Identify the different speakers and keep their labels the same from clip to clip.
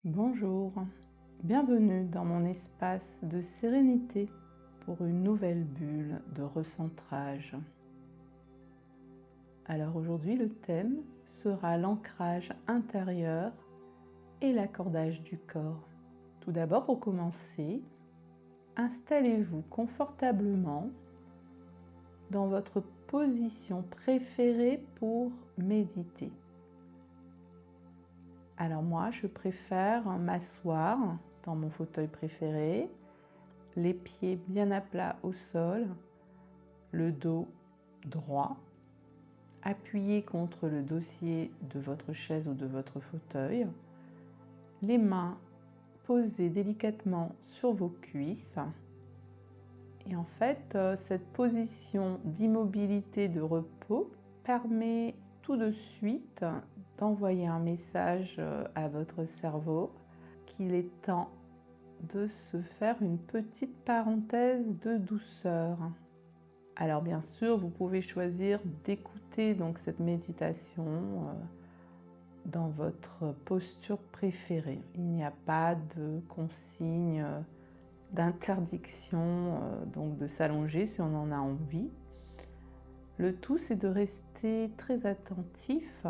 Speaker 1: Bonjour, bienvenue dans mon espace de sérénité pour une nouvelle bulle de recentrage. Alors aujourd'hui, le thème sera l'ancrage intérieur et l'accordage du corps. Tout d'abord, pour commencer, installez-vous confortablement dans votre position préférée pour méditer. Alors moi, je préfère m'asseoir dans mon fauteuil préféré, les pieds bien à plat au sol, le dos droit, appuyé contre le dossier de votre chaise ou de votre fauteuil, les mains posées délicatement sur vos cuisses. Et en fait, cette position d'immobilité, de repos, permet tout de suite d'envoyer un message à votre cerveau qu'il est temps de se faire une petite parenthèse de douceur. Alors bien sûr, vous pouvez choisir d'écouter donc cette méditation dans votre posture préférée. Il n'y a pas de consigne d'interdiction donc de s'allonger si on en a envie. Le tout, c'est de rester très attentif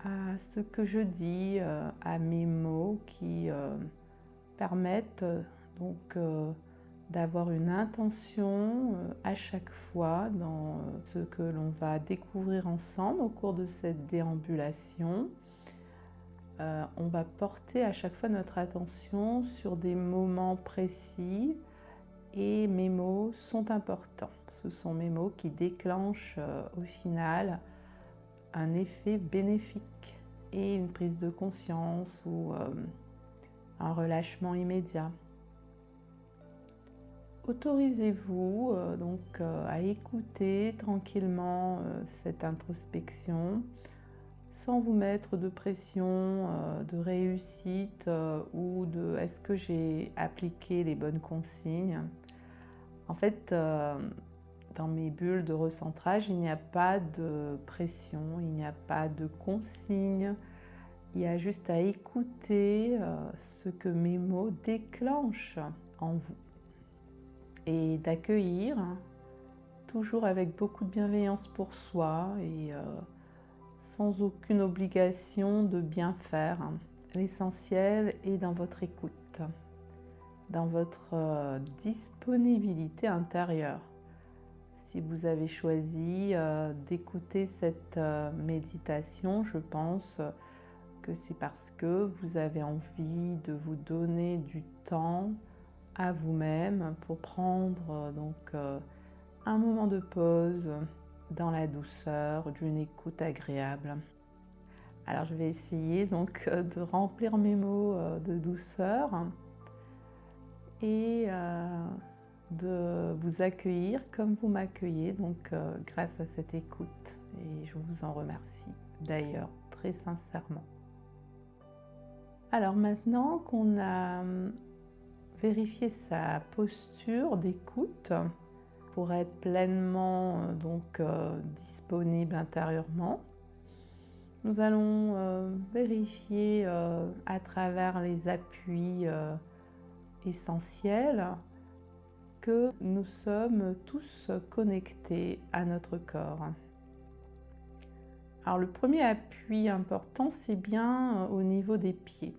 Speaker 1: à ce que je dis, à mes mots qui permettent donc d'avoir une intention à chaque fois dans ce que l'on va découvrir ensemble au cours de cette déambulation. On va porter à chaque fois notre attention sur des moments précis et mes mots sont importants. Ce sont mes mots qui déclenchent au final un effet bénéfique et une prise de conscience ou un relâchement immédiat. Autorisez-vous à écouter tranquillement cette introspection sans vous mettre de pression de réussite ou de est-ce que j'ai appliqué les bonnes consignes. En fait, dans mes bulles de recentrage, il n'y a pas de pression, il n'y a pas de consignes. Il y a juste à écouter ce que mes mots déclenchent en vous et d'accueillir, toujours avec beaucoup de bienveillance pour soi et sans aucune obligation de bien faire. L'essentiel est dans votre écoute, dans votre disponibilité intérieure. Si vous avez choisi d'écouter cette méditation, je pense que c'est parce que vous avez envie de vous donner du temps à vous-même pour prendre un moment de pause dans la douceur d'une écoute agréable. Alors je vais essayer donc de remplir mes mots de douceur et de vous accueillir comme vous m'accueillez grâce à cette écoute et je vous en remercie d'ailleurs très sincèrement. Alors maintenant qu'on a vérifié sa posture d'écoute pour être pleinement disponible intérieurement, nous allons vérifier à travers les appuis essentiels que nous sommes tous connectés à notre corps. Alors le premier appui important, c'est bien au niveau des pieds.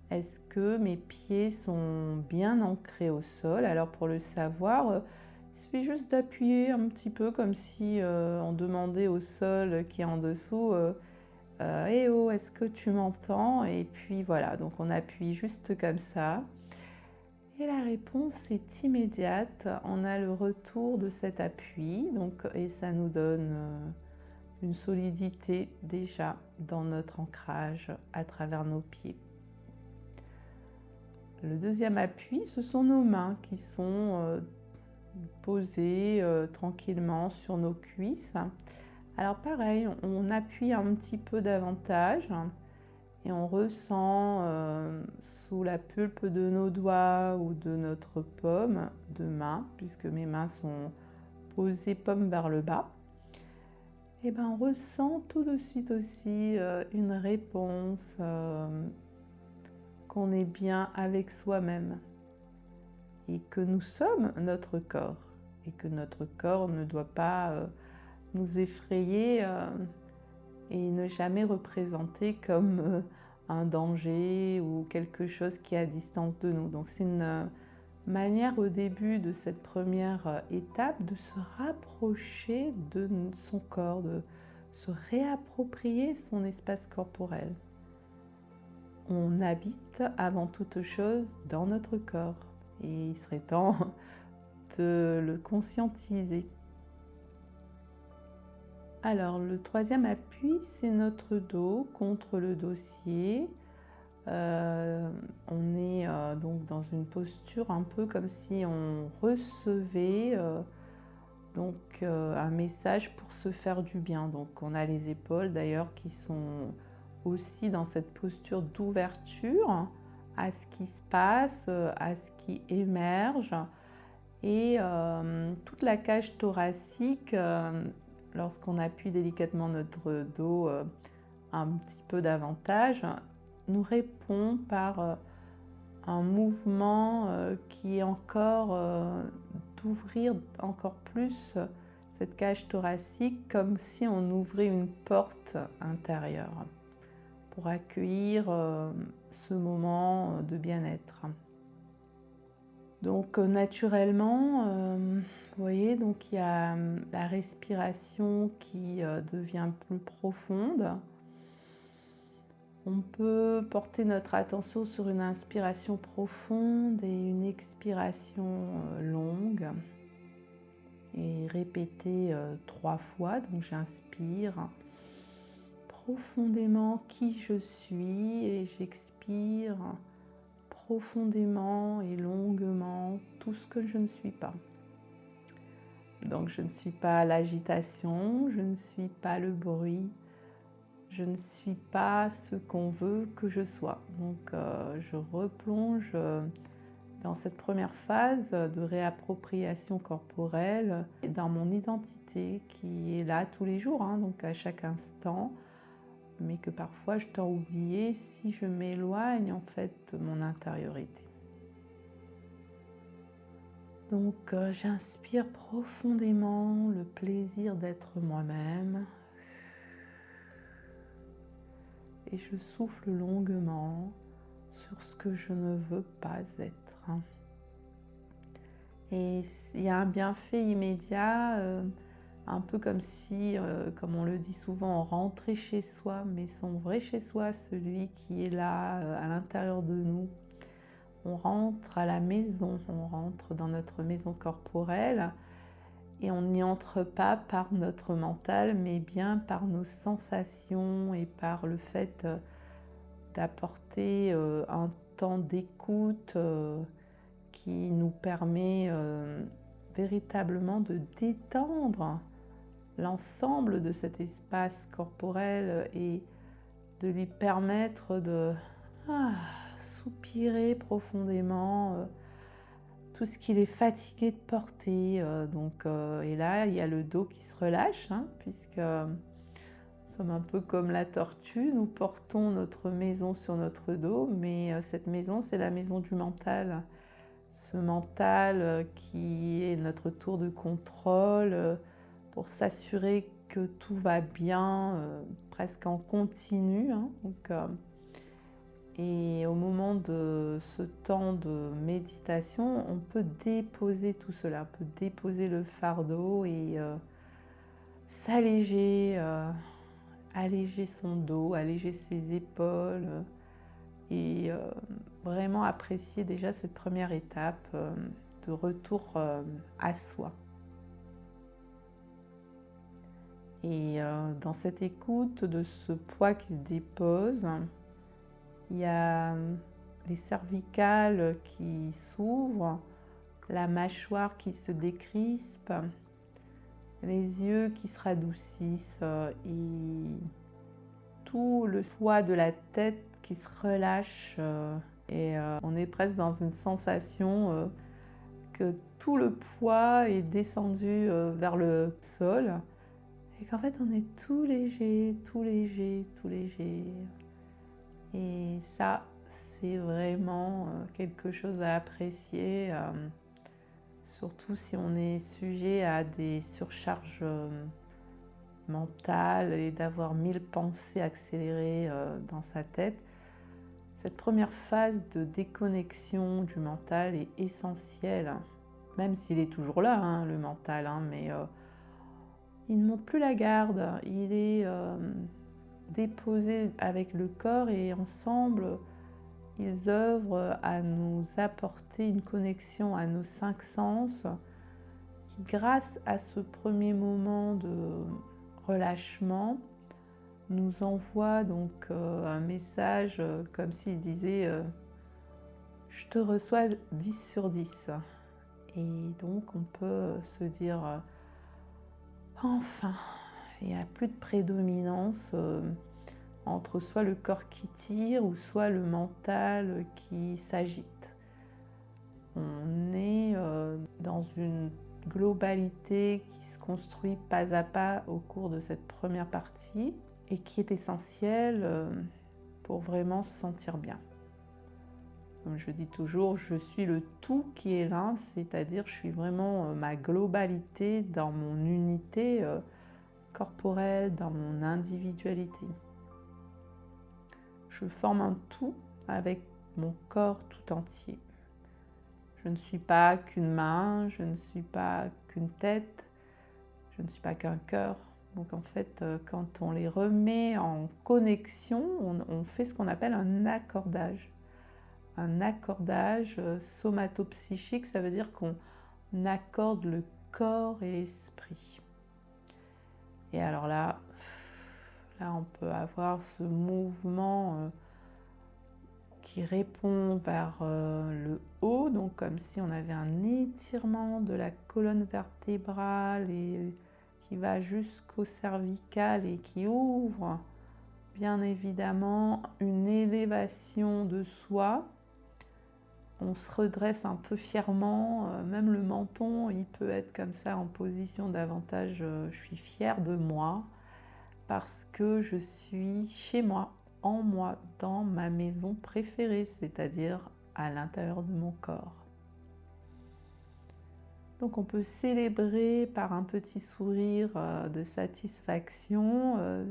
Speaker 1: Est-ce que mes pieds sont bien ancrés au sol? Alors pour le savoir, il suffit juste d'appuyer un petit peu comme si on demandait au sol qui est en dessous Eh oh, est-ce que tu m'entends? Et puis voilà, donc on appuie juste comme ça. Et la réponse est immédiate. On a le retour de cet appui et ça nous donne une solidité déjà dans notre ancrage à travers nos pieds. Le deuxième appui, ce sont nos mains qui sont posées tranquillement sur nos cuisses. Alors pareil, on appuie un petit peu davantage et on ressent sous la pulpe de nos doigts ou de notre paume de main, puisque mes mains sont posées paume vers le bas, et on ressent tout de suite aussi une réponse qu'on est bien avec soi-même et que nous sommes notre corps et que notre corps ne doit pas nous effrayer et ne jamais représenter comme un danger ou quelque chose qui est à distance de nous. Donc c'est une manière au début de cette première étape de se rapprocher de son corps, de se réapproprier son espace corporel. On habite avant toute chose dans notre corps et il serait temps de le conscientiser. Alors le troisième appui, c'est notre dos contre le dossier. On est donc dans une posture un peu comme si on recevait un message pour se faire du bien. Donc on a les épaules d'ailleurs qui sont aussi dans cette posture d'ouverture à ce qui se passe, à ce qui émerge. Et toute la cage thoracique, lorsqu'on appuie délicatement notre dos un petit peu davantage, nous répond par un mouvement qui est encore d'ouvrir encore plus cette cage thoracique comme si on ouvrait une porte intérieure pour accueillir ce moment de bien-être. Donc naturellement, vous voyez, donc il y a la respiration qui devient plus profonde. On peut porter notre attention sur une inspiration profonde et une expiration longue et répéter 3 fois. Donc j'inspire profondément qui je suis et j'expire profondément et longuement tout ce que je ne suis pas. Donc je ne suis pas l'agitation, je ne suis pas le bruit, je ne suis pas ce qu'on veut que je sois. Donc je replonge dans cette première phase de réappropriation corporelle dans mon identité qui est là tous les jours, donc à chaque instant, mais que parfois je tends à oublier si je m'éloigne en fait de mon intériorité. Donc j'inspire profondément le plaisir d'être moi-même et je souffle longuement sur ce que je ne veux pas être. Et il y a un bienfait immédiat, un peu comme si, comme on le dit souvent, on rentrait chez soi, mais son vrai chez soi, celui qui est là à l'intérieur de nous. On rentre à la maison, on rentre dans notre maison corporelle et on n'y entre pas par notre mental, mais bien par nos sensations et par le fait d'apporter un temps d'écoute qui nous permet véritablement de détendre l'ensemble de cet espace corporel et de lui permettre de soupirer profondément tout ce qu'il est fatigué de porter. Et là, il y a le dos qui se relâche, puisque nous sommes un peu comme la tortue, nous portons notre maison sur notre dos, mais cette maison, c'est la maison du mental. Ce mental qui est notre tour de contrôle pour s'assurer que tout va bien, presque en continu. Et au moment de ce temps de méditation, on peut déposer tout cela, on peut déposer le fardeau et s'alléger, alléger son dos, alléger ses épaules et vraiment apprécier déjà cette première étape de retour à soi. Et dans cette écoute de ce poids qui se dépose, il y a les cervicales qui s'ouvrent, la mâchoire qui se décrispe, les yeux qui se radoucissent et tout le poids de la tête qui se relâche. On est presque dans une sensation que tout le poids est descendu vers le sol et qu'en fait on est tout léger, tout léger, tout léger. Et ça, c'est vraiment quelque chose à apprécier, surtout si on est sujet à des surcharges mentales et d'avoir 1000 pensées accélérées dans sa tête. Cette première phase de déconnexion du mental est essentielle, même s'il est toujours là, hein, le mental, hein, mais il ne monte plus la garde, il est déposé avec le corps et ensemble, ils œuvrent à nous apporter une connexion à nos 5 sens qui, grâce à ce premier moment de relâchement, nous envoie donc un message comme s'il disait je te reçois 10 sur 10. Et donc on peut se dire enfin, il n'y a plus de prédominance entre soit le corps qui tire ou soit le mental qui s'agite. On est dans une globalité qui se construit pas à pas au cours de cette première partie et qui est essentielle pour vraiment se sentir bien. Comme je dis toujours, je suis le tout qui est l'un, c'est-à-dire je suis vraiment ma globalité dans mon unité corporelle, dans mon individualité. Je forme un tout avec mon corps tout entier. Je ne suis pas qu'une main, je ne suis pas qu'une tête, je ne suis pas qu'un cœur. Donc en fait, quand on les remet en connexion, on fait ce qu'on appelle un accordage. Un accordage somatopsychique, ça veut dire qu'on accorde le corps et l'esprit. Et alors là, on peut avoir ce mouvement qui répond vers le haut, donc comme si on avait un étirement de la colonne vertébrale et qui va jusqu'au cervical et qui ouvre bien évidemment une élévation de soi. On se redresse un peu fièrement, même le menton, il peut être comme ça en position davantage je suis fière de moi parce que je suis chez moi, en moi, dans ma maison préférée, c'est-à-dire à l'intérieur de mon corps. Donc on peut célébrer par un petit sourire de satisfaction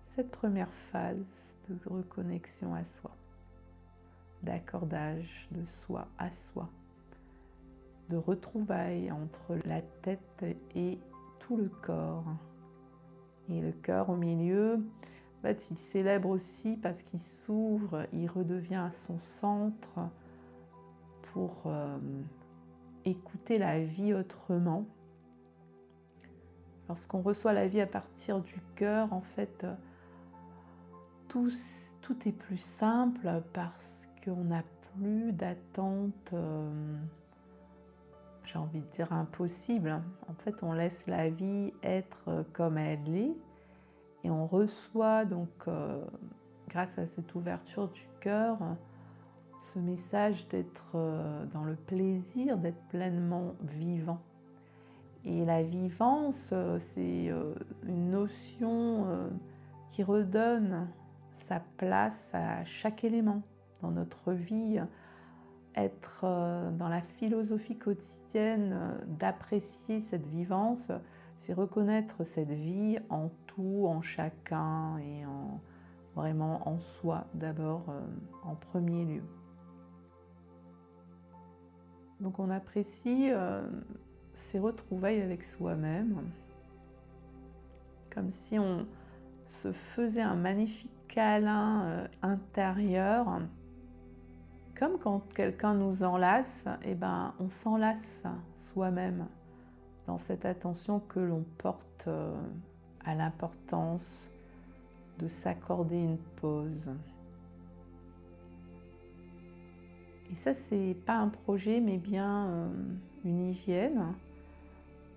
Speaker 1: cette première phase de reconnexion à soi, d'accordage de soi à soi, de retrouvailles entre la tête et tout le corps. Et le cœur au milieu, en fait, il célèbre aussi parce qu'il s'ouvre, il redevient à son centre pour écouter la vie autrement. Lorsqu'on reçoit la vie à partir du cœur, en fait, tout est plus simple parce qu'on n'a plus d'attente, j'ai envie de dire impossible. En fait, on laisse la vie être comme elle est et on reçoit donc, grâce à cette ouverture du cœur, ce message d'être dans le plaisir, d'être pleinement vivant. Et la vivance, c'est une notion qui redonne sa place à chaque élément dans notre vie. Être dans la philosophie quotidienne d'apprécier cette vivance, c'est reconnaître cette vie en tout, en chacun et vraiment en soi d'abord en premier lieu. Donc on apprécie ces retrouvailles avec soi-même, comme si on se faisait un magnifique câlin intérieur. Comme quand quelqu'un nous enlace, eh ben, on s'enlace soi-même dans cette attention que l'on porte à l'importance de s'accorder une pause. Et ça, c'est pas un projet, mais bien une hygiène,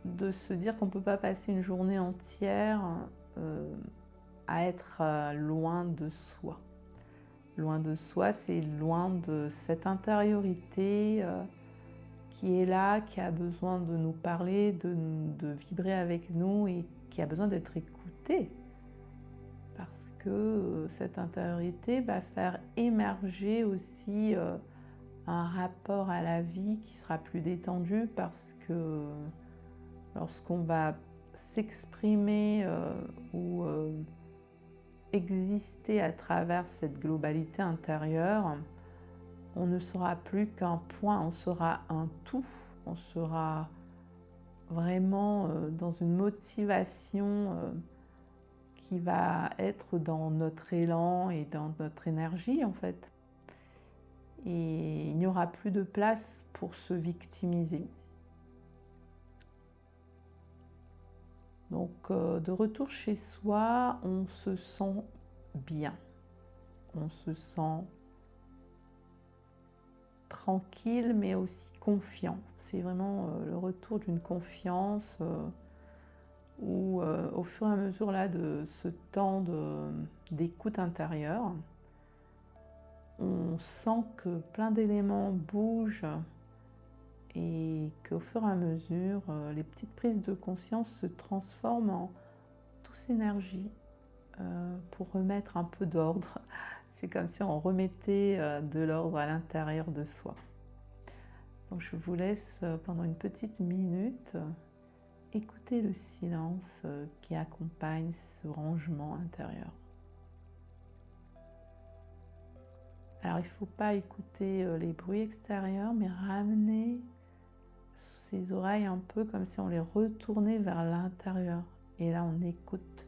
Speaker 1: de se dire qu'on ne peut pas passer une journée entière à être loin de soi. Loin de soi, c'est loin de cette intériorité qui est là, qui a besoin de nous parler, de vibrer avec nous et qui a besoin d'être écoutée. Parce que cette intériorité va faire émerger aussi un rapport à la vie qui sera plus détendu, parce que lorsqu'on va s'exprimer ou exister à travers cette globalité intérieure, on ne sera plus qu'un point, on sera un tout, on sera vraiment dans une motivation qui va être dans notre élan et dans notre énergie en fait. Et il n'y aura plus de place pour se victimiser. Donc de retour chez soi, on se sent bien, on se sent tranquille mais aussi confiant. C'est vraiment le retour d'une confiance où au fur et à mesure là, de ce temps d'écoute intérieure, on sent que plein d'éléments bougent et qu'au fur et à mesure, les petites prises de conscience se transforment en douce énergie pour remettre un peu d'ordre. C'est comme si on remettait de l'ordre à l'intérieur de soi. Donc je vous laisse pendant une petite minute écouter le silence qui accompagne ce rangement intérieur. Alors il ne faut pas écouter les bruits extérieurs, mais ramener ses oreilles un peu comme si on les retournait vers l'intérieur. Et là on écoute,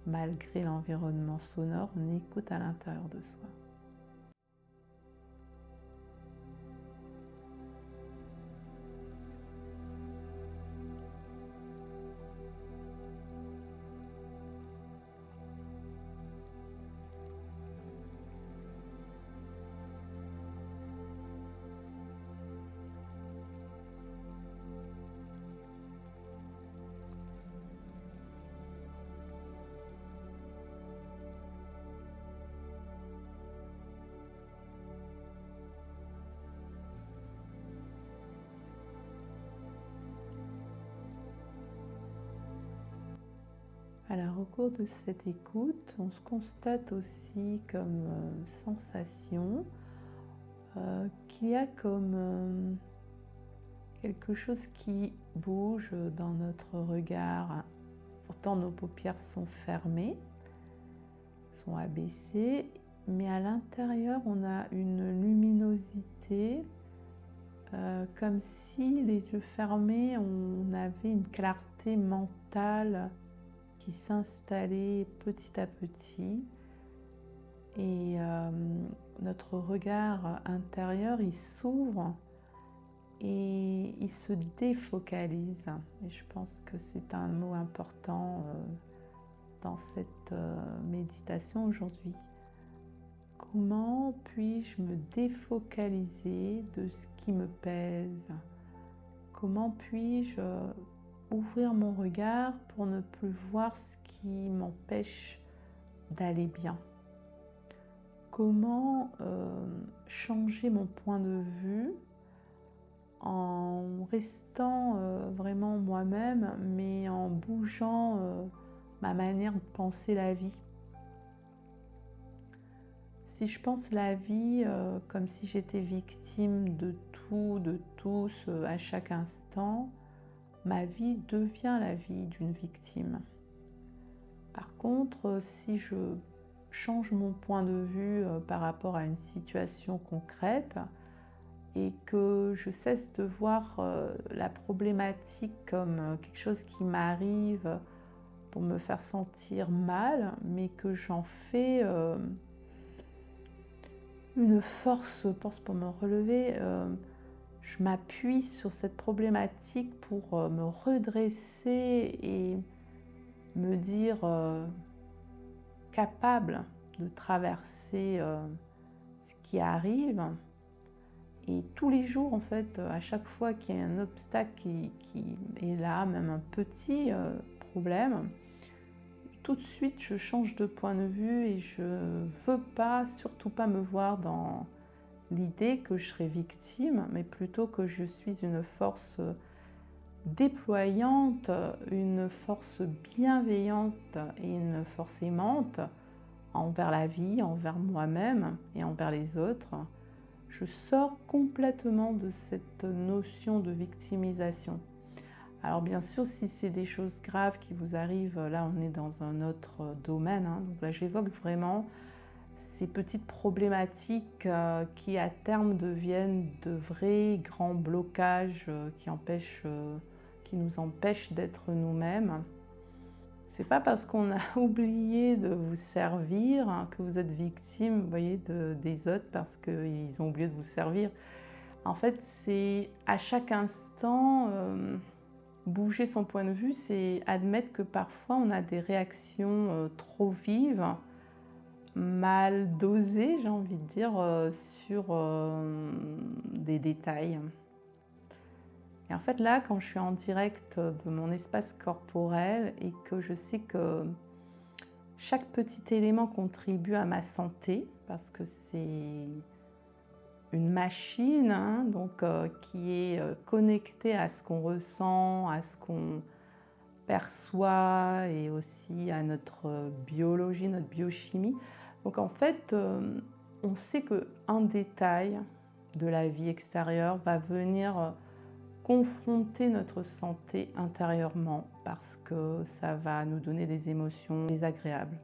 Speaker 1: malgré l'environnement sonore, on écoute à l'intérieur de soi. Alors au cours de cette écoute, on se constate aussi comme sensation qu'il y a comme quelque chose qui bouge dans notre regard. Pourtant nos paupières sont fermées, sont abaissées, mais à l'intérieur on a une luminosité comme si les yeux fermés, on avait une clarté mentale qui s'installait petit à petit, et notre regard intérieur il s'ouvre et il se défocalise. Et je pense que c'est un mot important dans cette méditation aujourd'hui. Comment puis-je me défocaliser de ce qui me pèse? Comment puis-je ouvrir mon regard pour ne plus voir ce qui m'empêche d'aller bien? Comment changer mon point de vue en restant vraiment moi-même, mais en bougeant ma manière de penser la vie? Si je pense la vie comme si j'étais victime de tout, de tous, à chaque instant, ma vie devient la vie d'une victime. Par contre, si je change mon point de vue par rapport à une situation concrète et que je cesse de voir la problématique comme quelque chose qui m'arrive pour me faire sentir mal, mais que j'en fais une force pour me relever, je m'appuie sur cette problématique pour me redresser et me dire capable de traverser ce qui arrive. Et tous les jours, en fait, à chaque fois qu'il y a un obstacle qui est là, même un petit problème, tout de suite, je change de point de vue et je ne veux pas, surtout pas me voir dans l'idée que je serai victime, mais plutôt que je suis une force déployante, une force bienveillante et une force aimante envers la vie, envers moi-même et envers les autres. Je sors complètement de cette notion de victimisation. Alors bien sûr, si c'est des choses graves qui vous arrivent, là on est dans un autre domaine, hein. Donc là j'évoque vraiment ces petites problématiques qui à terme deviennent de vrais grands blocages qui nous empêchent d'être nous-mêmes. C'est pas parce qu'on a oublié de vous servir, hein, que vous êtes victime, vous voyez, des autres parce qu'ils ont oublié de vous servir. En fait, c'est à chaque instant, bouger son point de vue, c'est admettre que parfois on a des réactions trop vives, mal dosées, j'ai envie de dire, sur des détails. Et en fait, là, quand je suis en direct de mon espace corporel et que je sais que chaque petit élément contribue à ma santé, parce que c'est une machine, hein, donc, qui est connectée à ce qu'on ressent, à ce qu'on perçoit et aussi à notre biologie, notre biochimie. Donc en fait, on sait qu'un détail de la vie extérieure va venir confronter notre santé intérieurement parce que ça va nous donner des émotions désagréables.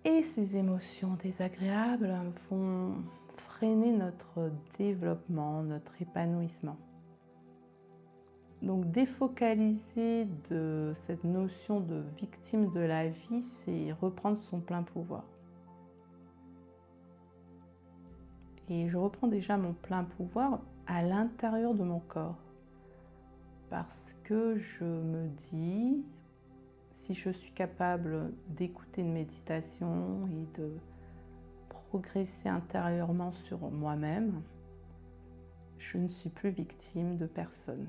Speaker 1: Et ces émotions désagréables vont freiner notre développement, notre épanouissement. Donc défocaliser de cette notion de victime de la vie, c'est reprendre son plein pouvoir. Et je reprends déjà mon plein pouvoir à l'intérieur de mon corps. Parce que je me dis, si je suis capable d'écouter une méditation et de progresser intérieurement sur moi-même, je ne suis plus victime de personne.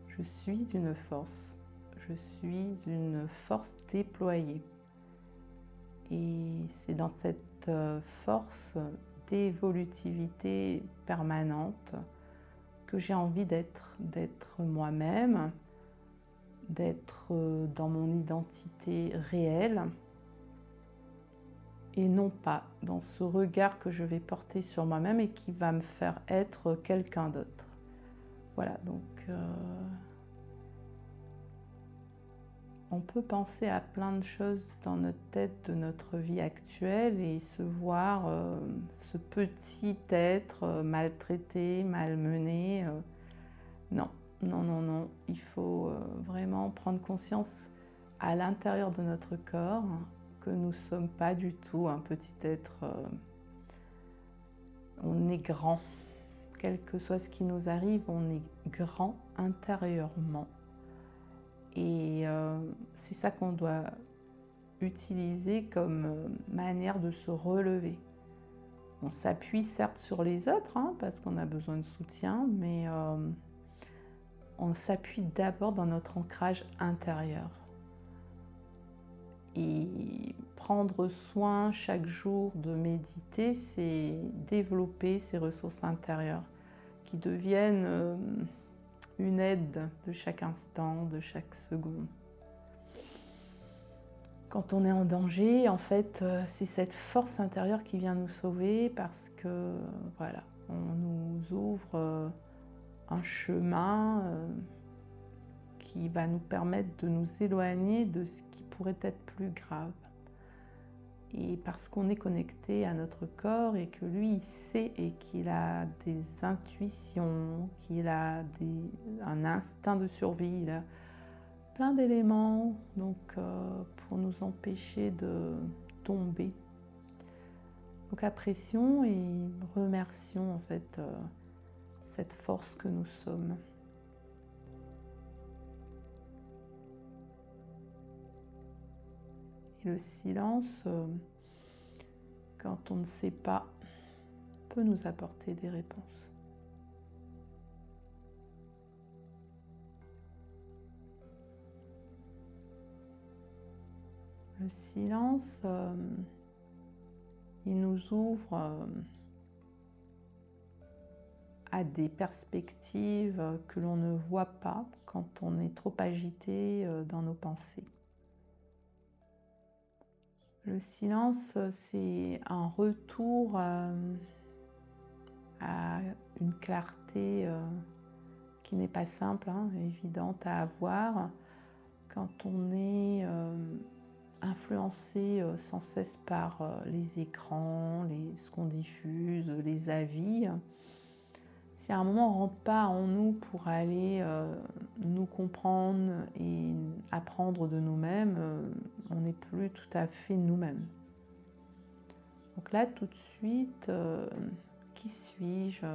Speaker 1: Je suis une force. Je suis une force déployée. Et c'est dans cette force d'évolutivité permanente que j'ai envie d'être moi-même, d'être dans mon identité réelle et non pas dans ce regard que je vais porter sur moi-même et qui va me faire être quelqu'un d'autre. Voilà, donc on peut penser à plein de choses dans notre tête de notre vie actuelle et se voir ce petit être maltraité, malmené. Non, non, non, non. Il faut vraiment prendre conscience à l'intérieur de notre corps que nous ne sommes pas du tout un petit être. On est grand. Quel que soit ce qui nous arrive, on est grand intérieurement. Et c'est ça qu'on doit utiliser comme manière de se relever. On s'appuie certes sur les autres, hein, parce qu'on a besoin de soutien, mais on s'appuie d'abord dans notre ancrage intérieur. Et prendre soin chaque jour de méditer, c'est développer ces ressources intérieures qui deviennent une aide de chaque instant, de chaque seconde. Quand on est en danger, en fait, c'est cette force intérieure qui vient nous sauver parce que, voilà, on nous ouvre un chemin qui va nous permettre de nous éloigner de ce qui pourrait être plus grave. Et parce qu'on est connecté à notre corps et que lui, il sait et qu'il a des intuitions, qu'il a un instinct de survie, il a plein d'éléments donc, pour nous empêcher de tomber. Donc apprécions et remercions en fait cette force que nous sommes. Et le silence, quand on ne sait pas, peut nous apporter des réponses. Le silence, il nous ouvre à des perspectives que l'on ne voit pas quand on est trop agité dans nos pensées. Le silence, c'est un retour à une clarté qui n'est pas simple, hein, évidente à avoir quand on est influencé sans cesse par les écrans, ce qu'on diffuse, les avis. Si à un moment on ne rentre pas en nous pour aller nous comprendre et apprendre de nous-mêmes, on n'est plus tout à fait nous-mêmes. Donc là, tout de suite, qui suis-je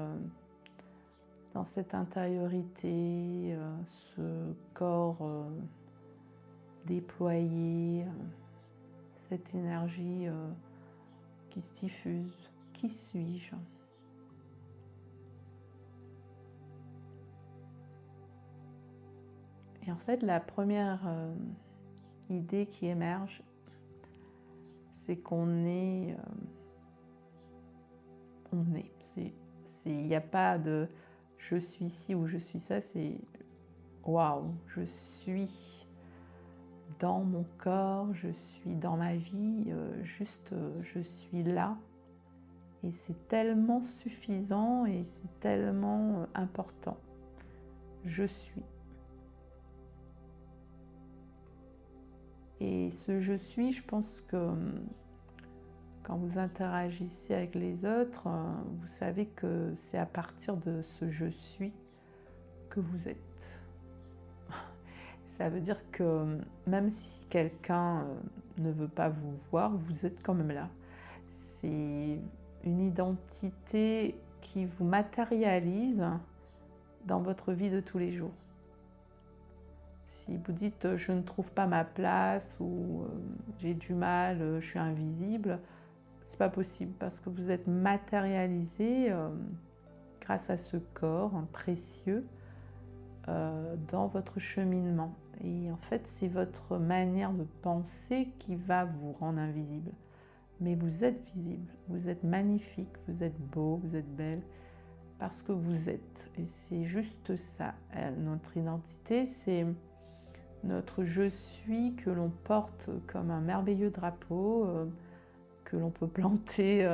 Speaker 1: dans cette intériorité, ce corps déployé, cette énergie qui se diffuse. Qui suis-je? Et en fait, la première idée qui émerge, c'est qu'on est. On est. Il n'y a pas de je suis ci ou je suis ça, c'est waouh, je suis dans mon corps, je suis dans ma vie, je suis là. Et c'est tellement suffisant et c'est tellement important. Je suis. Et ce je suis, je pense que quand vous interagissez avec les autres, vous savez que c'est à partir de ce je suis que vous êtes. Ça veut dire que même si quelqu'un ne veut pas vous voir, vous êtes quand même là. C'est une identité qui vous matérialise dans votre vie de tous les jours. Si vous dites je ne trouve pas ma place ou j'ai du mal, je suis invisible, c'est pas possible parce que vous êtes matérialisé grâce à ce corps précieux dans votre cheminement. Et en fait, c'est votre manière de penser qui va vous rendre invisible. Mais vous êtes visible, vous êtes magnifique, vous êtes beau, vous êtes belle, parce que vous êtes. Et c'est juste ça. Notre identité, c'est notre je suis que l'on porte comme un merveilleux drapeau que l'on peut planter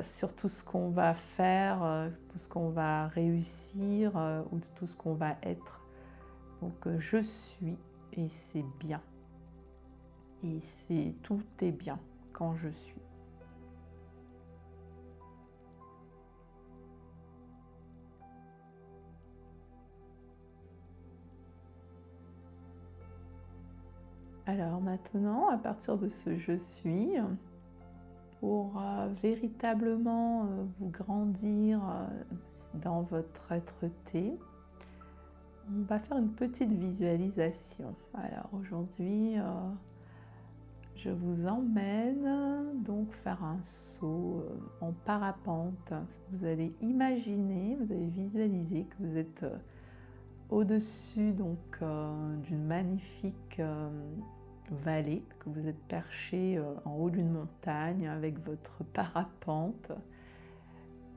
Speaker 1: sur tout ce qu'on va faire, tout ce qu'on va réussir ou tout ce qu'on va être. Donc je suis et c'est bien. Et tout est bien quand je suis. Alors maintenant, à partir de ce je suis, pour véritablement vous grandir dans votre être-té, on va faire une petite visualisation. Alors aujourd'hui, je vous emmène donc faire un saut en parapente. Vous allez imaginer, vous allez visualiser que vous êtes au-dessus donc d'une magnifique vallée, que vous êtes perché en haut d'une montagne avec votre parapente.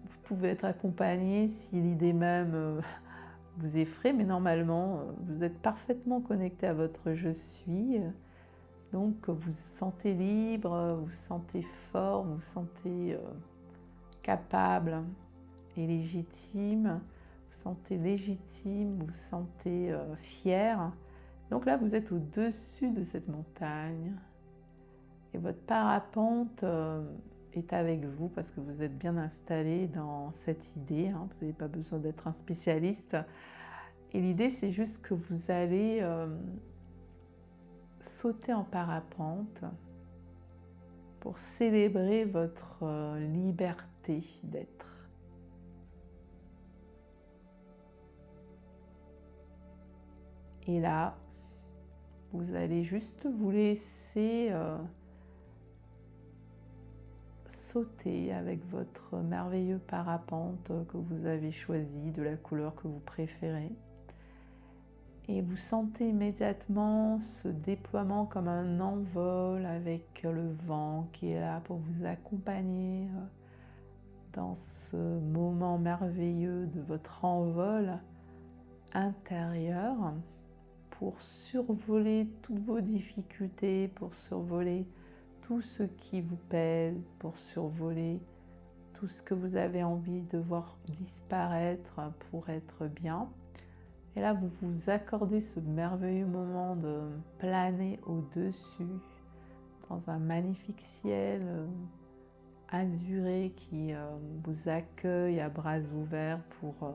Speaker 1: Vous pouvez être accompagné si l'idée même vous effraie, mais normalement vous êtes parfaitement connecté à votre je suis. Donc vous vous sentez libre, vous vous sentez fort, vous vous sentez capable et légitime. Vous sentez légitime, vous vous sentez fier. Donc là, vous êtes au-dessus de cette montagne et votre parapente est avec vous parce que vous êtes bien installé dans cette idée. Hein. Vous n'avez pas besoin d'être un spécialiste. Et l'idée, c'est juste que vous allez sauter en parapente pour célébrer votre liberté d'être. Et là, vous allez juste vous laisser sauter avec votre merveilleux parapente que vous avez choisi, de la couleur que vous préférez. Et vous sentez immédiatement ce déploiement comme un envol avec le vent qui est là pour vous accompagner dans ce moment merveilleux de votre envol intérieur pour survoler toutes vos difficultés, pour survoler tout ce qui vous pèse, pour survoler tout ce que vous avez envie de voir disparaître pour être bien. Et là, vous vous accordez ce merveilleux moment de planer au-dessus, dans un magnifique ciel azuré qui vous accueille à bras ouverts pour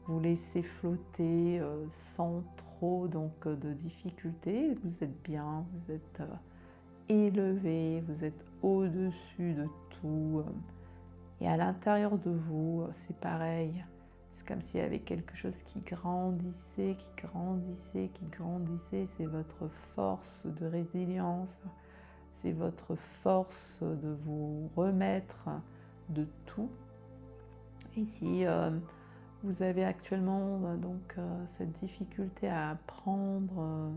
Speaker 1: vous laisser flotter sans trop de difficultés. Vous êtes bien, vous êtes élevé, vous êtes au-dessus de tout. Et à l'intérieur de vous, c'est pareil. C'est comme s'il y avait quelque chose qui grandissait, qui grandissait, qui grandissait. C'est votre force de résilience. C'est votre force de vous remettre de tout. Et si vous avez actuellement cette difficulté à prendre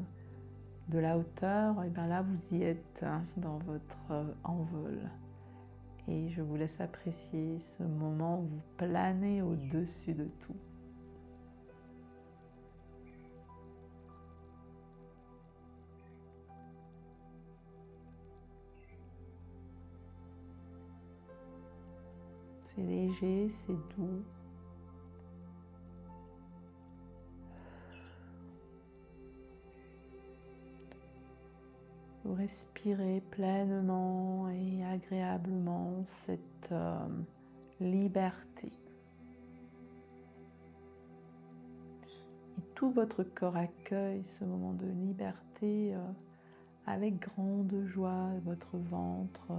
Speaker 1: de la hauteur, et bien là vous y êtes dans votre envol. Et je vous laisse apprécier ce moment où vous planez au-dessus de tout. C'est léger, c'est doux. Vous respirez pleinement et agréablement cette liberté. Et tout votre corps accueille ce moment de liberté avec grande joie. Votre ventre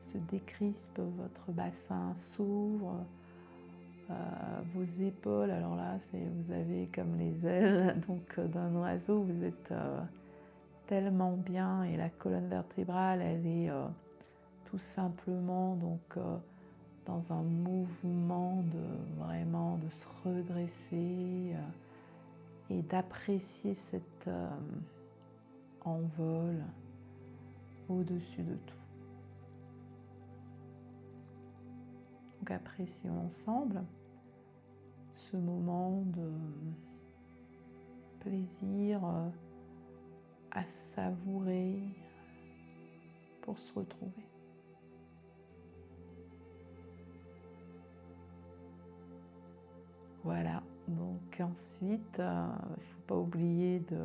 Speaker 1: se décrispe, votre bassin s'ouvre, vos épaules, alors là, vous avez comme les ailes d'un oiseau, vous êtes tellement bien, et la colonne vertébrale, elle est tout simplement dans un mouvement vraiment de se redresser et d'apprécier cet envol au-dessus de tout. Donc apprécions ensemble ce moment de plaisir à savourer pour se retrouver. Voilà, donc ensuite, il ne faut pas oublier de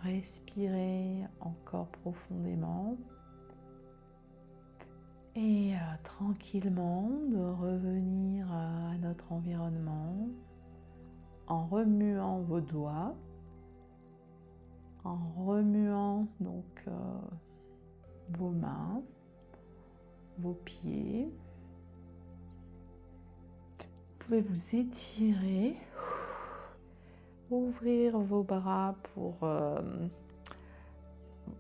Speaker 1: respirer encore profondément et tranquillement de revenir à notre environnement en remuant vos doigts, en remuant vos mains, vos pieds. Vous pouvez vous étirer, ouvrir vos bras pour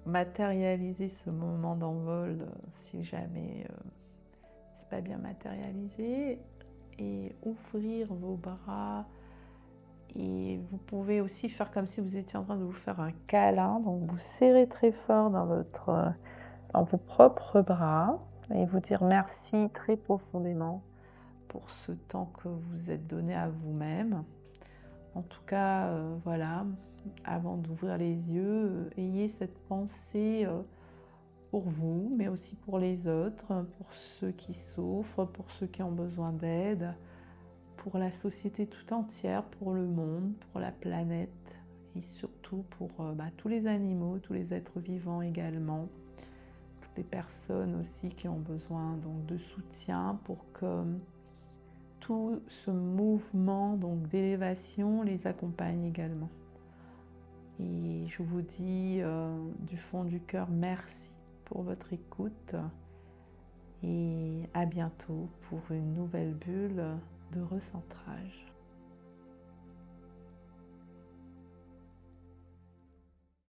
Speaker 1: matérialiser ce moment d'envol si jamais c'est pas bien matérialisé, et ouvrir vos bras. Et vous pouvez aussi faire comme si vous étiez en train de vous faire un câlin. Donc vous serrez très fort dans vos propres bras et vous dire merci très profondément pour ce temps que vous êtes donné à vous-même. En tout cas, voilà, avant d'ouvrir les yeux, ayez cette pensée pour vous, mais aussi pour les autres, pour ceux qui souffrent, pour ceux qui ont besoin d'aide, pour la société tout entière, pour le monde, pour la planète, et surtout pour tous les animaux, tous les êtres vivants également, toutes les personnes aussi qui ont besoin de soutien pour que tout ce mouvement d'élévation les accompagne également. Et je vous dis du fond du cœur merci pour votre écoute, et à bientôt pour une nouvelle bulle de recentrage.